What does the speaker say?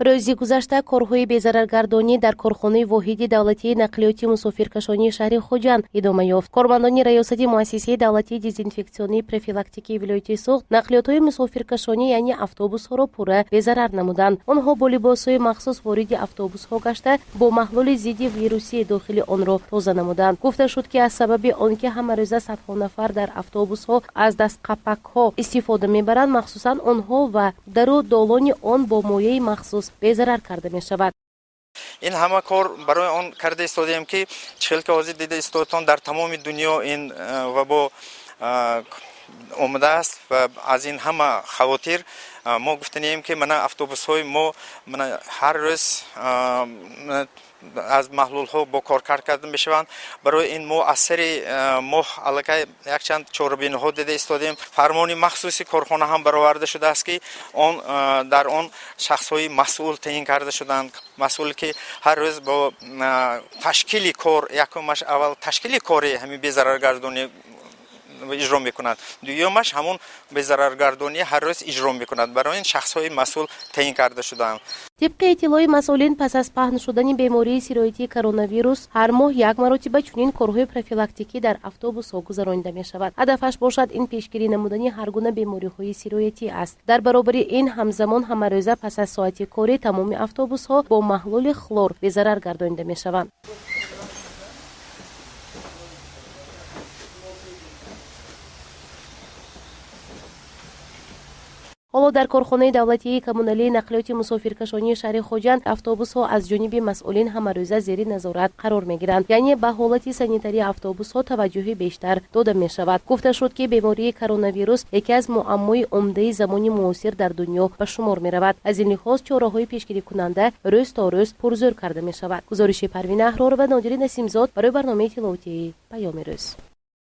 рӯзи гузашта корҳои безараргардонӣ дар корхонаи воҳиди давлатии наклиёти мусофиркашони шаҳри Хуҷанд идома ёфт. кормандони раёсати муассисаи давлатии дезинфексионии профилактикии вилояти Суғд наклиётҳои мусофиркашонӣ яъне автобусҳоро пурра безарар намуданд. онҳо бо либосҳои махсус вориди автобусҳо гашта бо маҳлули зидди вируси дохили онро тоза намуданд. гуфта шуд ки аз сабаби он ки ҳама рӯза садҳо нафар дар автобусҳо аз дастқапакҳо истифода мебаранд, махсусан онҳо ва дару долони он бо моеи махсус безарар карда мешавад. ин ҳама кор барои он карда истодем ки чихел ки ҳозир дида истодатон дар тамоми дунё ин вабо омадааст ва аз ин ҳама хавотир мо гуфтанем ки мана автобусҳои мо мана ҳар рӯз аз маҳлулҳо бо кор карда мешаванд. барои ин мо аз сари моҳ аллакай якчанд чорабиниҳо дида истодем. фармони махсуси корхона ҳам бароварда шудааст ки он дар он шахсҳои масъул таъин карда шуданд, масъуле ки ҳар рӯз бо ташкили кор, якумаш аввал ташкили кори ҳамин безараргардони иҷро мекунад, дуюмаш ҳамун безараргардони ҳар рӯз иҷро мекунад. барои ин шахсҳои масъул таъин карда шудаанд. тибқи иттилои масъулин, пас аз паҳн шудани бемории сироятии коронавирус ҳар моҳ як маротиба чунин корҳои профилактикӣ дар автобусҳо гузаронида мешавад. ҳадафаш бошад ин пешгирӣ намудани ҳар гуна бемориҳои сироятӣ аст. дар баробари ин ҳамзамон ҳамарӯза пас аз соати кори тамоми автобусҳо бо маҳлули хлор безарар гардонида мешаванд. ҳоло дар корхонаи давлатии коммуналии наклиёти мусофиркашонии шаҳри Хуҷанд автобусҳо аз ҷониби масъулин ҳамарӯза зери назорат қарор мегиранд, яъне ба ҳолати санитарии автобусҳо таваҷҷӯҳи бештар дода мешавад. гуфта шуд ки бемории коронавирус яке аз муаммои умдаи замони муосир дар дунё ба шумор меравад. аз ин лиҳоз чораҳои пешгирикунанда рӯз то рӯз пурзӯр карда мешавад. гузориши Парвина Аҳророва, Нодири Насимзод барои барномаи тиловатии Паёми рӯз.